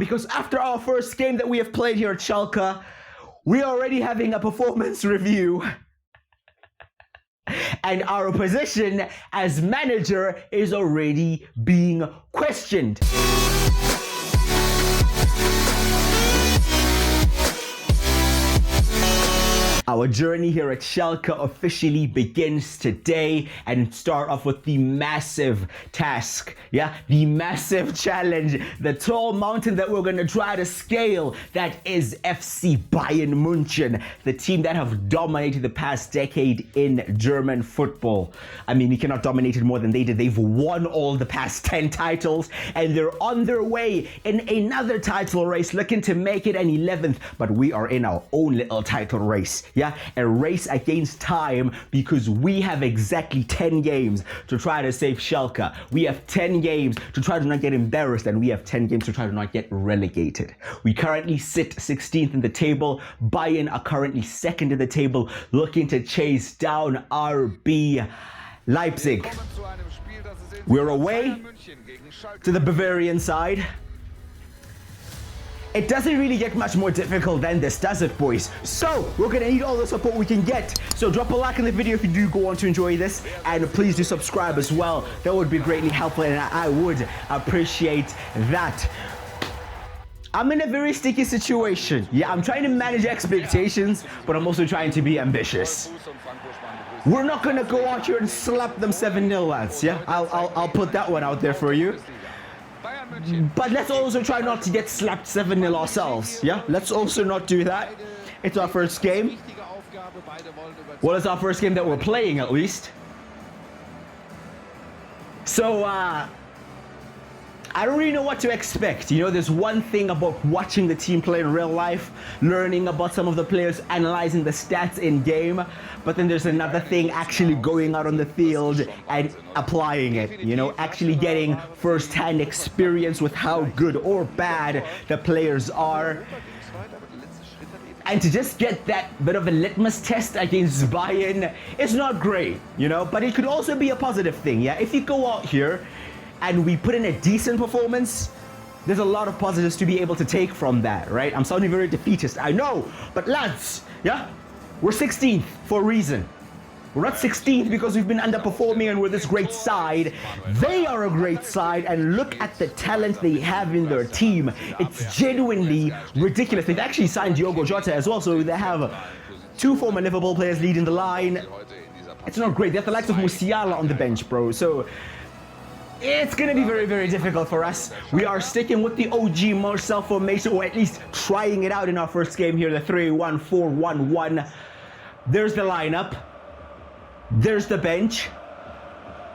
Because after our first game that we have played here at Schalke, we are already having a performance review. And our position as manager is already being questioned. Our journey here at Schalke officially begins today, and start off with the massive task, the massive challenge, the tall mountain that we're going to try to scale. That is FC Bayern Munich, the team that have dominated the past decade in German football. I mean, we cannot dominate it more than they did. They've won all the past 10 titles, and they're on their way in another title race, looking to make it an 11th, but we are in our own little title race. A race against time, because we have exactly 10 games to try to save Schalke. We have 10 games to try to not get embarrassed, and we have 10 games to try to not get relegated. We currently sit 16th in the table. Bayern are currently 2nd in the table, looking to chase down RB Leipzig. We're away to the Bavarian side. It doesn't really get much more difficult than this, does it, boys? So, we're gonna need all the support we can get. So drop a like in the video if you do go on to enjoy this, and please do subscribe as well. That would be greatly helpful, and I would appreciate that. I'm in a very sticky situation. I'm trying to manage expectations, but I'm also trying to be ambitious. We're not gonna go out here and slap them 7-0, lads, I'll put that one out there for you. But let's also try not to get slapped 7-0 ourselves, Let's also not do that. It's our first game. Well, it's our first game that we're playing, at least. So, I don't really know what to expect. There's one thing about watching the team play in real life, learning about some of the players, analyzing the stats in game, but then there's another thing actually going out on the field and applying it, actually getting first-hand experience with how good or bad the players are. And to just get that bit of a litmus test against Bayern is not great, but it could also be a positive thing, If you go out here and we put in a decent performance, there's a lot of positives to be able to take from that, right? I'm sounding very defeatist, I know, but lads, we're 16th for a reason. We're not 16th because we've been underperforming and we're this great side. They are a great side, and look at the talent they have in their team. It's genuinely ridiculous. They've actually signed Diogo Jota as well, so they have 2 former Liverpool players leading the line. It's not great. They have the likes of Musiala on the bench, bro. So it's going to be very, very difficult for us. We are sticking with the OG Marcel formation, or at least trying it out in our first game here, the 3-1-4-1-1. There's the lineup. There's the bench.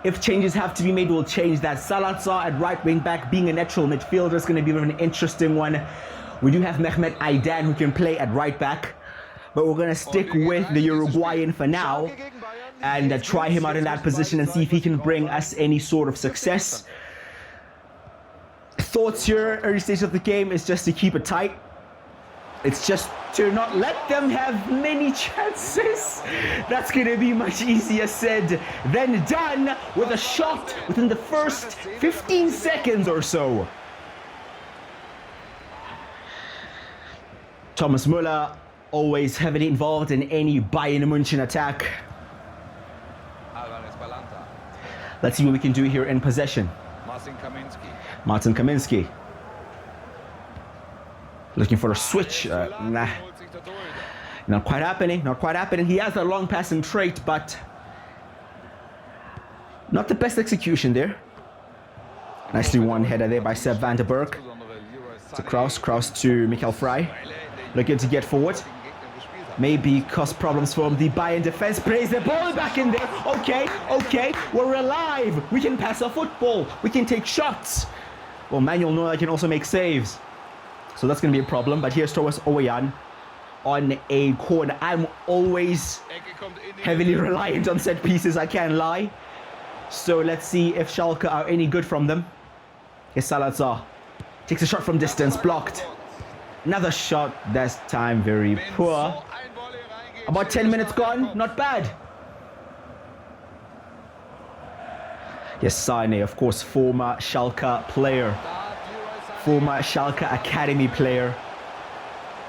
If changes have to be made, we'll change that. Salazar at right wing back, being a natural midfielder, is going to be an interesting one. We do have Mehmet Aydan, who can play at right back, but we're going to stick with the Uruguayan for now and try him out in that position and see if he can bring us any sort of success. Thoughts here, early stage of the game, is just to keep it tight. It's just to not let them have many chances. That's going to be much easier said than done, with a shot within the first 15 seconds or so. Thomas Müller, always heavily involved in any Bayern Munich attack. Let's see what we can do here in possession. Martin Kaminski. Looking for a switch. Nah. Not quite happening. Not quite happening. He has a long passing trait, but not the best execution there. Nicely one header there by Sepp van der Berg. To Kraus. Kraus to Michael Frey. Looking to get forward. Maybe cause problems from the Bayern defense. Plays the ball back in there. Okay. We're alive. We can pass a football. We can take shots. Well, Manuel Neuer can also make saves. So that's going to be a problem. But here's Thomas Oweyan on a corner. I'm always heavily reliant on set pieces, I can't lie. So let's see if Schalke are any good from them. Here's Salazar. Takes a shot from distance. Blocked. Another shot. This time very poor. About 10 minutes gone. Not bad. Yes, Sane, of course, former Schalke player. former Schalke Academy player.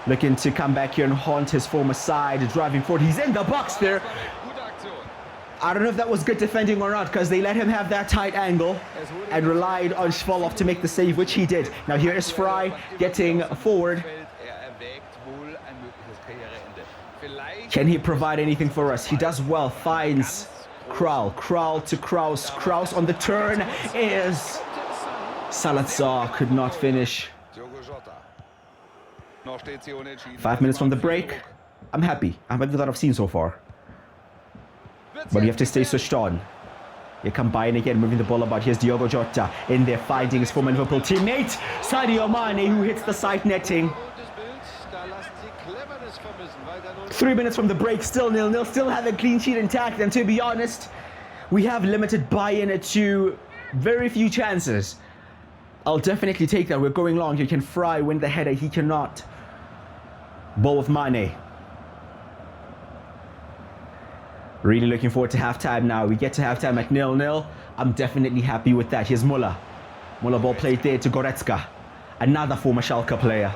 Looking to come back here and haunt his former side, driving forward. He's in the box there. I don't know if that was good defending or not, because they let him have that tight angle and relied on Schwolow to make the save, which he did. Now here is Frey getting forward. Can he provide anything for us? He does well, finds Kral. Kral to Kraus. Kraus on the turn is... Salazar could not finish. 5 minutes from the break. I'm happy. I'm happy with what I've seen so far. But you have to stay switched on. Here come Bayern again, moving the ball about. Here's Diogo Jota in there, finding his former Liverpool teammate, Sadio Mane, who hits the side netting. 3 minutes from the break, still 0-0, still have a clean sheet intact. And to be honest, we have limited Bayern to very few chances. I'll definitely take that. We're going long. You can Frey win the header. He cannot. Ball with Mane. Really looking forward to halftime now. We get to halftime at 0-0. I'm definitely happy with that. Here's Muller. Muller ball played there to Goretzka. Another former Schalke player.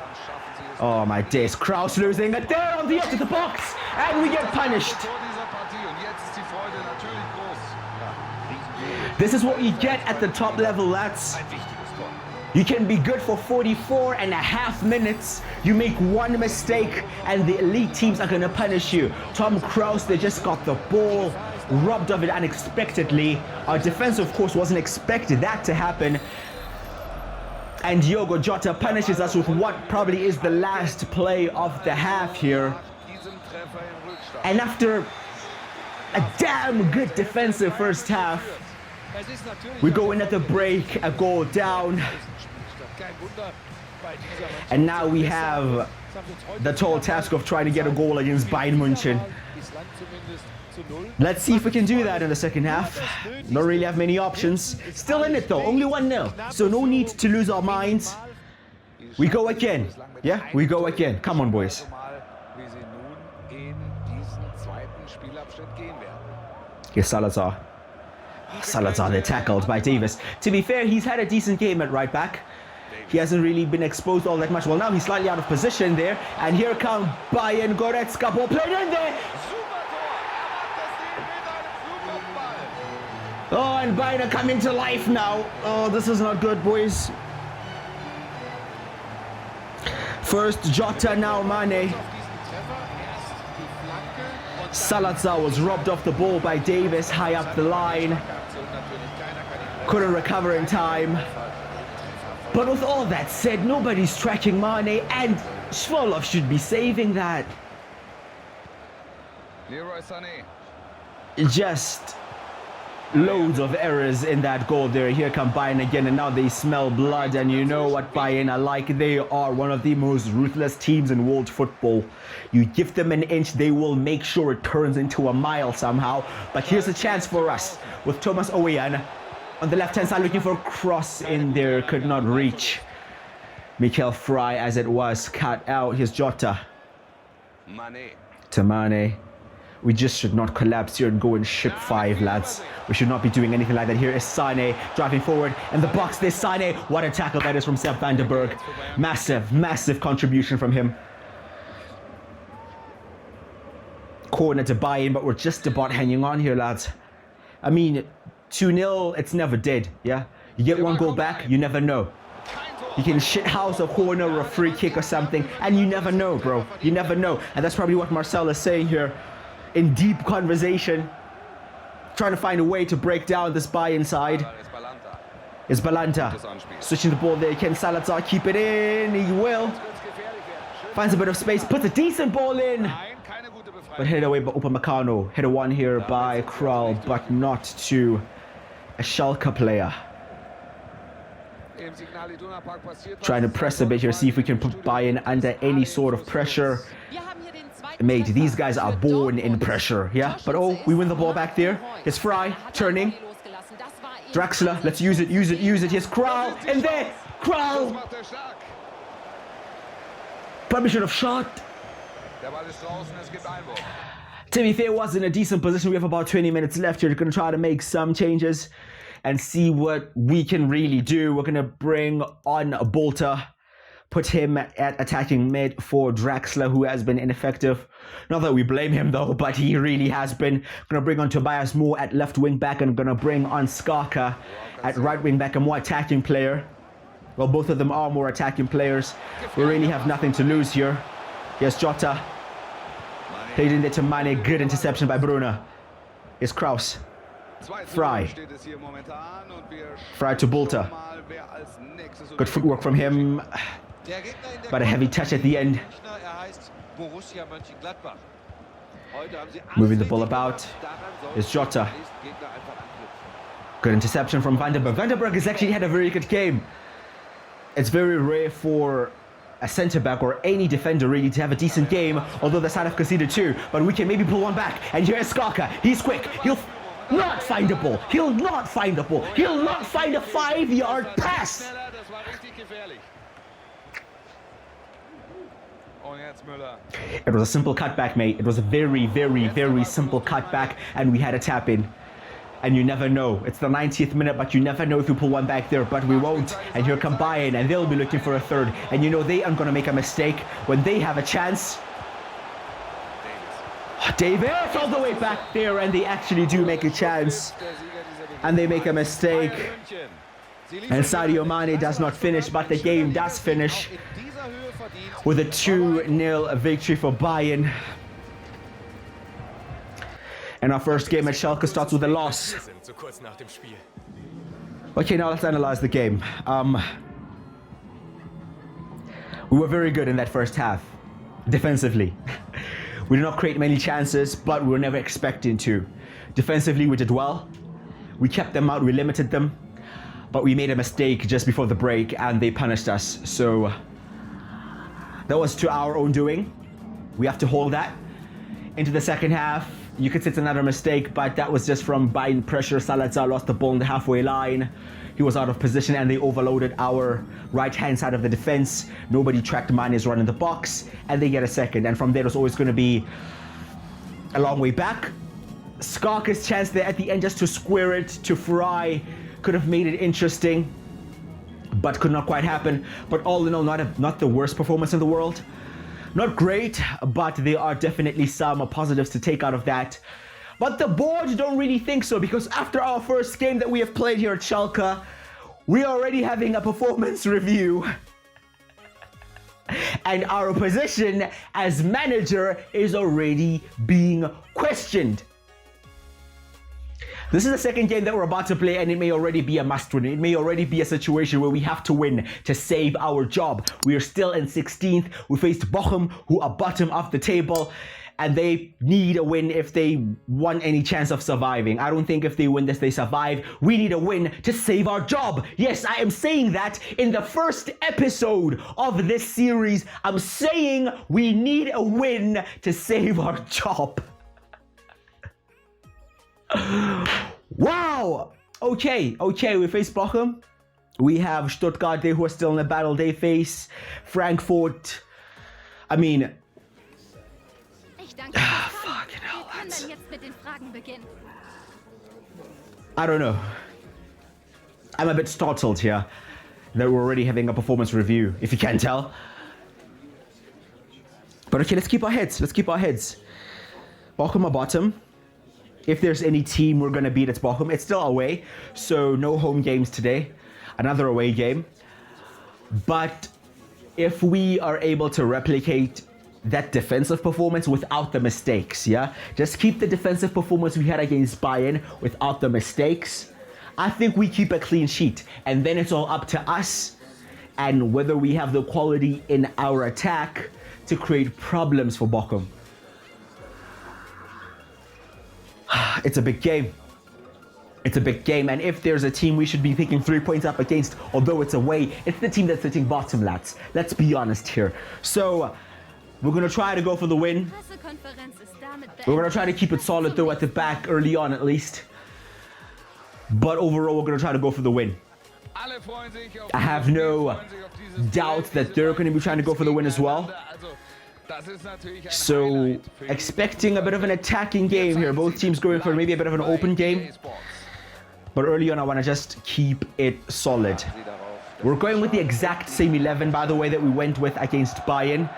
Oh my days. Kraus losing it there on the edge of the box. And we get punished. This is what you get at the top level, lads. You can be good for 44.5 minutes. You make one mistake and the elite teams are going to punish you. Tom Kraus, they just got the ball robbed of it unexpectedly. Our defense, of course, wasn't expected that to happen. And Diogo Jota punishes us with what probably is the last play of the half here. And after a damn good defensive first half, we go in at the break, a goal down. And now we have the tall task of trying to get a goal against Bayern Munich. Let's see if we can do that in the second half. Don't really have many options. Still in it though, only 1-0. So no need to lose our minds. We go again. Yeah, we go again. Come on, boys. Here's Salazar. Salazar, they're tackled by Davis. To be fair, he's had a decent game at right back. He hasn't really been exposed all that much. Well, now he's slightly out of position there. And here come Bayern. Goretzka, ball played in there. Oh, and Bayern are coming to life now. Oh, this is not good, boys. First Jota, now Mane. Salazar was robbed off the ball by Davis high up the line. Couldn't recover in time. But with all that said, nobody's tracking Mane, and Schwolow should be saving that. Just loads of errors in that goal there. Here come Bayern again, and now they smell blood. And you know what Bayern are like. They are one of the most ruthless teams in world football. You give them an inch, they will make sure it turns into a mile somehow. But here's a chance for us with Thomas Oweyan on the left-hand side, looking for a cross in there, could not reach. Mikel Frey, as it was, cut out. Here's Jota. To Mane. We just should not collapse here and go and ship 5, lads. We should not be doing anything like that. Here is Sane driving forward in the box. There's Sane. What a tackle that is from Sepp van der Berg. Massive, massive contribution from him. Corner to Bayern, but we're just about hanging on here, lads. I mean, 2-0, it's never dead, yeah? You get one goal back, you never know. You can shithouse a corner or a free kick or something, and you never know, bro. You never know. And that's probably what Marcel is saying here in deep conversation, trying to find a way to break down this Bayern side. Is Balanta switching the ball there? Can Salazar keep it in? He will. Finds a bit of space, puts a decent ball in. But headed away by Upamecano. Header one here by Kral, but not to a Schalke player. Trying to press a bit here, see if we can put Bayern under any sort of pressure. Mate, these guys are born in pressure, yeah? But oh, we win the ball back there. Here's Frey, turning. Draxler, let's use it. Here's Kral, and there, Kral! Probably should have shot. To be fair, was in a decent position. We have about 20 minutes left here. We're going to try to make some changes. and see what we can really do. We're going to bring on Bolter, put him at attacking mid for Draxler, who has been ineffective. Not that we blame him though, but he really has been. Gonna bring on Tobias Moore at left wing back, and gonna bring on Schalke at right wing back, a more attacking player. Well, both of them are more attacking players. We really have nothing to lose here. Here's Jota. Played in there to Mane. Good interception by Bruno. Here's Kraus. Fry. Fry to Bolter. Good footwork from him. But a heavy touch at the end. Moving the ball about is Jota. Good interception from Vandenberg. Vandenberg has actually had a very good game. It's very rare for a centre-back or any defender really to have a decent game, although the side have conceded two. But we can maybe pull one back. And here's Schalke. He's quick. He'll not find the ball. He'll not find the ball. He'll not find a 5-yard pass. It was a simple cutback, mate. It was a very, very, very simple cutback, and we had a tap in. And you never know. It's the 90th minute, but you never know if you pull one back there, but we won't. And here come Bayern, and they'll be looking for a third. And you know they aren't going to make a mistake when they have a chance. Davis all the way back there, and they actually do make a chance. And they make a mistake. And Sadio Mane does not finish, but the game does finish with a 2-0 victory for Bayern. And our first game at Schalke starts with a loss. Okay, now let's analyze the game. We were very good in that first half, defensively. We did not create many chances, but we were never expecting to. Defensively, we did well. We kept them out, we limited them, but we made a mistake just before the break and they punished us. So that was to our own doing. We have to hold that. Into the second half, you could say it's another mistake, but that was just from Bayern pressure. Salazar lost the ball on the halfway line. He was out of position and they overloaded our right-hand side of the defense. Nobody tracked Mane's run in the box, and they get a second. And from there, it's always going to be a long way back. Schalke's chance there at the end just to square it to Fry could have made it interesting, but could not quite happen. But all in all, not the worst performance in the world. Not great, but there are definitely some positives to take out of that. But the board don't really think so, because after our first game that we have played here at Schalke, we're already having a performance review. And our position as manager is already being questioned. This is the second game that we're about to play, and it may already be a must-win. It may already be a situation where we have to win to save our job. We are still in 16th. We faced Bochum, who are bottom of the table, and they need a win if they want any chance of surviving. I don't think if they win this, they survive. We need a win to save our job. Yes, I am saying that in the first episode of this series. I'm saying we need a win to save our job. Wow. Okay, we face Bochum. We have Stuttgart, they who are still in the battle. They face Frankfurt. I mean, fucking hell, I don't know. I'm a bit startled here that we're already having a performance review, if you can't tell. But okay, let's keep our heads. Bochum are bottom. If there's any team we're going to beat, it's Bochum. It's still away, so no home games today. Another away game. But if we are able to replicate that defensive performance without the mistakes, yeah? Just keep the defensive performance we had against Bayern without the mistakes. I think we keep a clean sheet. And then it's all up to us and whether we have the quality in our attack to create problems for Bochum. It's a big game. And if there's a team we should be picking 3 points up against, although it's away, it's the team that's sitting bottom, lads. Let's be honest here. So, we're going to try to go for the win. We're going to try to keep it solid, though, at the back, early on at least. But overall, we're going to try to go for the win. I have no doubt that they're going to be trying to go for the win as well. So, expecting a bit of an attacking game here. Both teams going for maybe a bit of an open game. But early on, I want to just keep it solid. We're going with the exact same 11, by the way, that we went with against Bayern.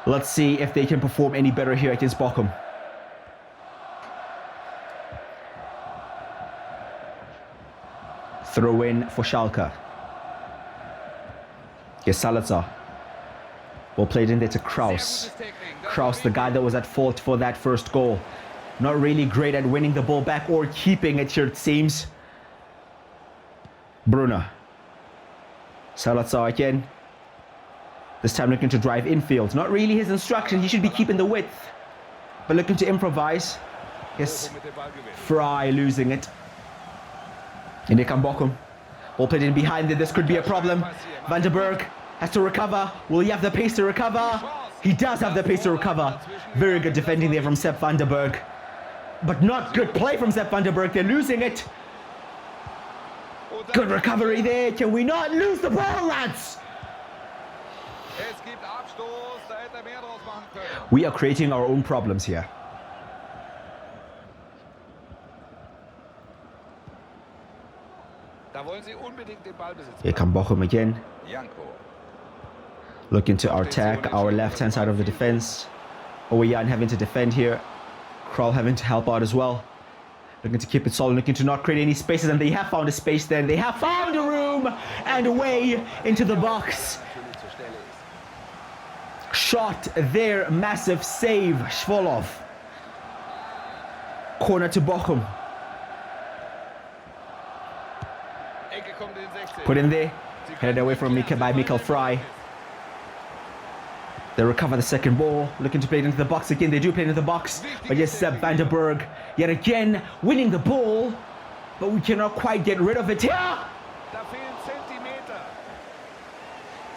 Let's see if they can perform any better here against Bochum. Throw in for Schalke. Here's Salazar. Ball played in there to Kraus. Kraus, the guy that was at fault for that first goal. Not really great at winning the ball back or keeping it here, it seems. Brunner. Salazar again. This time looking to drive infield. Not really his instruction. He should be keeping the width. But looking to improvise. Yes. Fry losing it. And here come Bochum. Ball played in behind it. This could be a problem. Van der Berg has to recover. Will he have the pace to recover? He does have the pace to recover. Very good defending there from Sepp van der Berg. But not good play from Sepp van der Berg. They're losing it. Good recovery there. Can we not lose the ball, lads? We are creating our own problems here. Here come Bochum again. Looking to our attack, our left-hand side of the defense. Oyan having to defend here. Kral having to help out as well. Looking to keep it solid, looking to not create any spaces, and they have found a space then. They have found a room and a way into the box. Shot there, massive save, Schwolow. Corner to Bochum. Put in there, headed away from Michael Fry. They recover the second ball, looking to play it into the box again. They do play it into the box, but yes, Sepp van der Berg yet again winning the ball, but we cannot quite get rid of it here.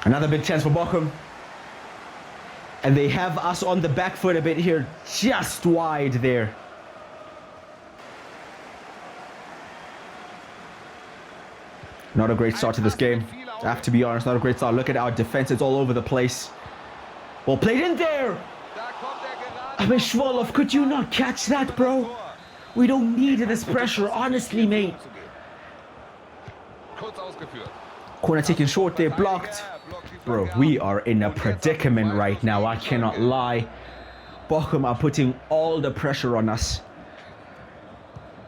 Another big chance for Bochum. And they have us on the back foot a bit here, just wide there. Not a great start to this game. I have to be honest, not a great start. Look at our defense, it's all over the place. Ball played in there. I mean, Schwolow, could you not catch that, bro? We don't need this pressure, honestly, mate. Corner taken short there, blocked. Bro, we are in a predicament right now, I cannot lie. Bochum are putting all the pressure on us.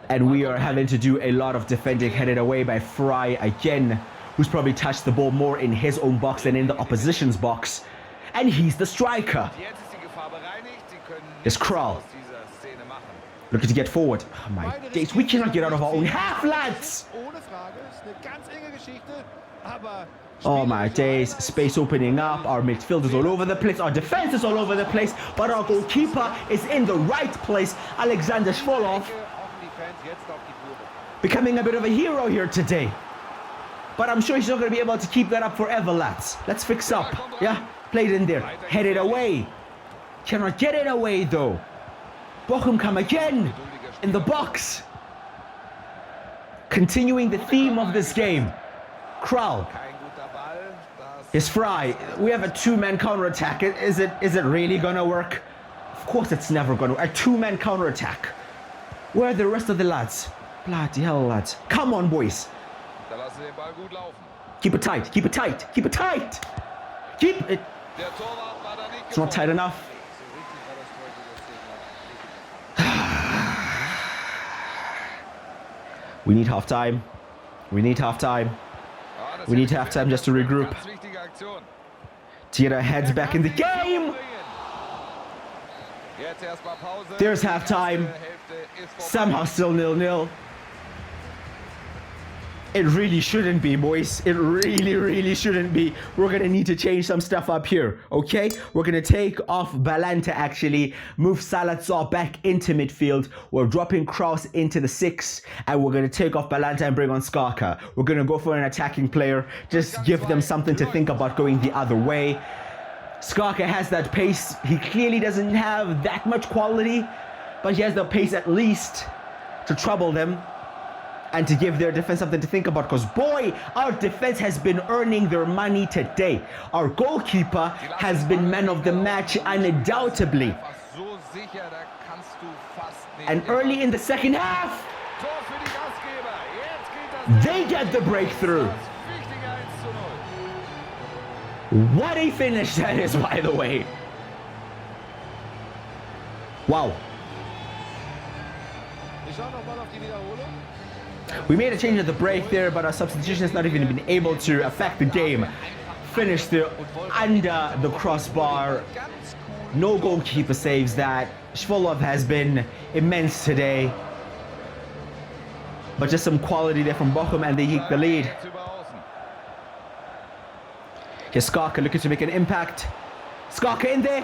And we are having to do a lot of defending, headed away by Fry again, who's probably touched the ball more in his own box than in the opposition's box. And he's the striker. It's Kral. Looking to get forward. Oh my days, we cannot get out of our own half, lads! Oh my days, space opening up, our midfield is all over the place, our defense is all over the place, but our goalkeeper is in the right place, Alexander Schwolow. Becoming a bit of a hero here today. But I'm sure he's not going to be able to keep that up forever, lads. Let's fix up. Yeah, played in there, headed away. Cannot get it away though. Bochum come again in the box. Continuing the theme of this game. Kral. His Fry. We have a two-man counter-attack. Is it really gonna work? Of course it's never gonna work. A two-man counter-attack. Where are the rest of the lads? Bloody hell, lads. Come on, boys. Keep it tight, keep it tight, keep it tight. Keep it. It's not tight enough. We need half time. We need half time. We need half time just to regroup. To get our heads back in the game. There's half time. Somehow still 0-0. It really shouldn't be, boys. It really shouldn't be. We're going to need to change some stuff up here, okay? We're going to take off Balanta, actually. Move Salazar back into midfield. We're dropping Kraus into the 6. And we're going to take off Balanta and bring on Schalke. We're going to go for an attacking player. Just give them something to think about going the other way. Schalke has that pace. He clearly doesn't have that much quality. But he has the pace at least to trouble them. And to give their defense something to think about, because boy, our defense has been earning their money today. Our goalkeeper has been man of the match undoubtedly. And early in the second half, They get the breakthrough. What a finish that is, by the way. Wow. We made a change at the break there, but our substitution has not even been able to affect the game. Finished under the crossbar. No goalkeeper saves that. Shvolov has been immense today. But just some quality there from Bochum, and they take the lead. Here's Schalke looking to make an impact. Schalke in there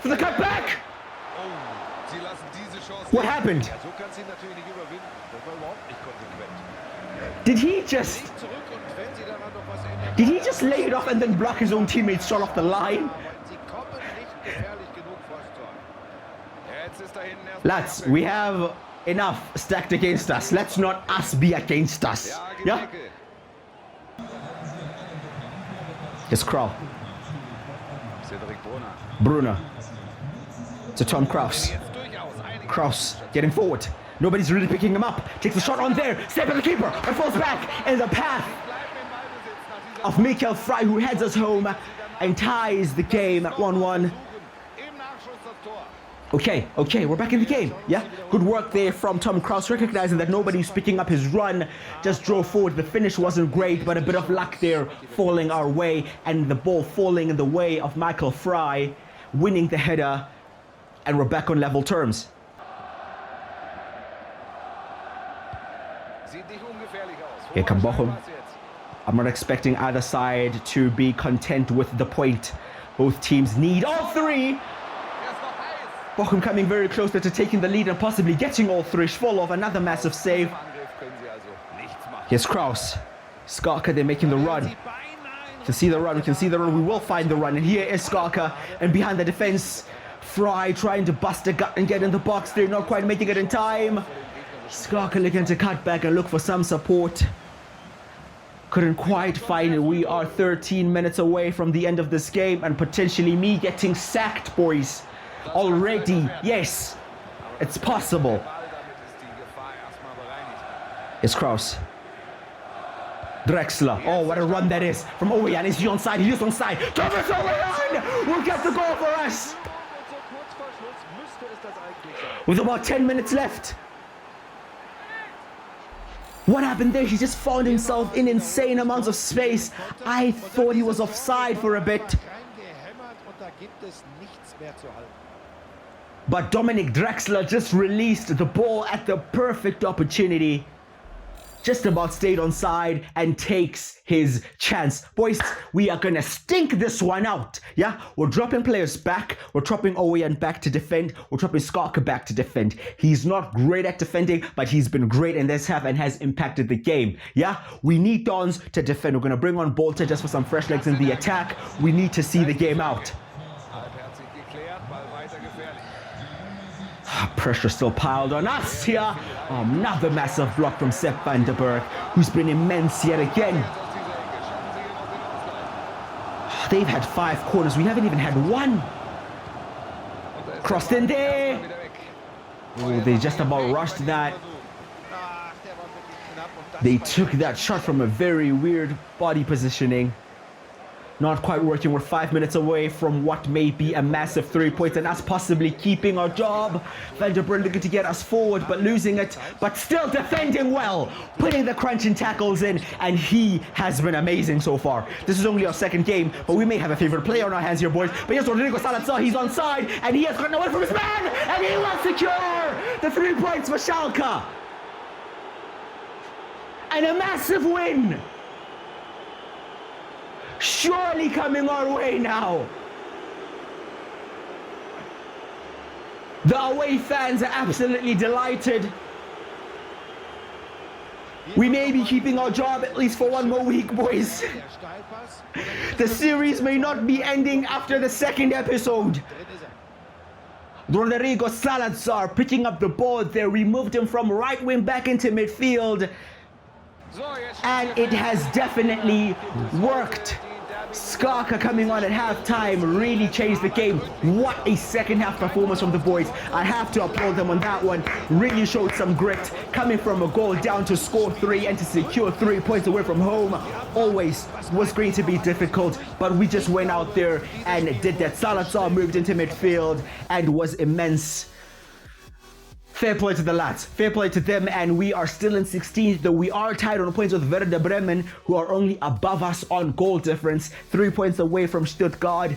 for the cutback. What happened? Did he just lay it off and then block his own teammates short off the line? Lads, we have enough stacked against us. Let's not us be against us. Yeah? It's Kroll. Brunner. To Tom Kraus. Kraus getting forward. Nobody's really picking him up. Takes a shot on there. Step at the keeper. And falls back in the path of Michael Frey, who heads us home and ties the game at 1-1. Okay, we're back in the game. Yeah, good work there from Tom Kraus, recognizing that nobody's picking up his run. Just drove forward. The finish wasn't great, but a bit of luck there falling our way, and the ball falling in the way of Michael Frey, winning the header, and we're back on level terms. Here come Bochum. I'm not expecting either side to be content with the point. Both teams need all three. Bochum coming very close to taking the lead and possibly getting all three. Shvolov, another massive save. Here's Kraus. Schalke, they're making the run. We can see the run, we will find the run. And here is Schalke, and behind the defense, Frey trying to bust a gut and get in the box. They're not quite making it in time. Schalke looking to cut back and look for some support. Couldn't quite find it. We are 13 minutes away from the end of this game, and potentially me getting sacked, boys. Already, yes, it's possible. It's Kraus. Drexler. Oh, what a run that is from Oweyan. Is he onside? He is onside. Thomas Oweyan will get the goal for us with about 10 minutes left. What happened there? He just found himself in insane amounts of space. I thought he was offside for a bit. But Dominic Drexler just released the ball at the perfect opportunity. Just about stayed onside and takes his chance. Boys, we are gonna stink this one out. Yeah, we're dropping players back. We're dropping Oweyan back to defend. We're dropping Schalke back to defend. He's not great at defending, but he's been great in this half and has impacted the game. Yeah, we need Dons to defend. We're gonna bring on Bolter just for some fresh legs in the attack. We need to see the game out. Pressure still piled on us here. Another massive block from Sepp van der Berg, who's been immense yet again. They've had 5 corners. We haven't even had one. Crossed in there. Oh, they just about rushed that. They took that shot from a very weird body positioning. Not quite working. We're 5 minutes away from what may be a massive 3 points and us possibly keeping our job. Van der Berg looking to get us forward, but losing it, but still defending well, putting the crunching tackles in, and he has been amazing so far. This is only our second game, but we may have a favorite player on our hands here, boys. But here's Rodrigo Salazar. He's onside, and he has gotten away from his man, and he will secure the 3 points for Schalke. And a massive win. Surely coming our way now. The away fans are absolutely delighted. We may be keeping our job at least for 1 more week, boys. The series may not be ending after the 2nd episode. Rodrigo Salazar picking up the ball there, removed him from right wing back into midfield. And it has definitely worked. Schalke coming on at halftime really changed the game. What a second half performance from the boys. I have to applaud them on that one. Really showed some grit, coming from a goal down to score 3 and to secure 3 points away from home. Always was going to be difficult, but we just went out there and did that. Salazar moved into midfield and was immense. Fair play to the lads, fair play to them, and we are still in 16th, though we are tied on points with Werder Bremen, who are only above us on goal difference, 3 points away from Stuttgart,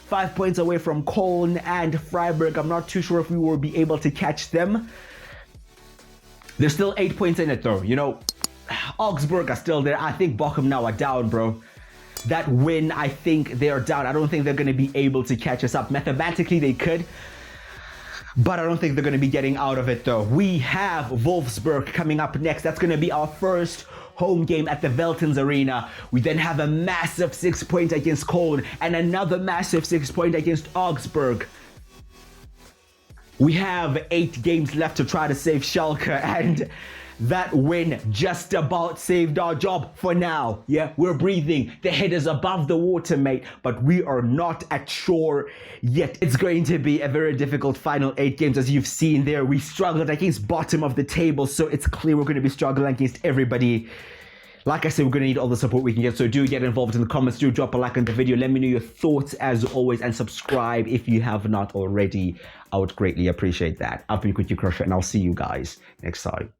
5 points away from Köln and Freiburg. I'm not too sure if we will be able to catch them. There's still 8 points in it though, you know. Augsburg are still there. I think Bochum now are down, bro. That win, I think they're down. I don't think they're going to be able to catch us up. Mathematically, they could, but I don't think they're going to be getting out of it though. We have Wolfsburg coming up next. That's going to be our first home game at the Veltins Arena. We then have a massive 6-point against Köln and another massive 6-point against Augsburg. We have 8 games left to try to save Schalke, and that win just about saved our job for now. Yeah, we're breathing. The head is above the water, mate, but we are not at shore yet. It's going to be a very difficult final 8 games. As you've seen there, we struggled against bottom of the table, so it's clear we're going to be struggling against everybody. Like I said, we're going to need all the support we can get, so do get involved in the comments. Do drop a like on the video. Let me know your thoughts as always, and subscribe if you have not already. I would greatly appreciate that. I've been Quick Crusher, and I'll see you guys next time.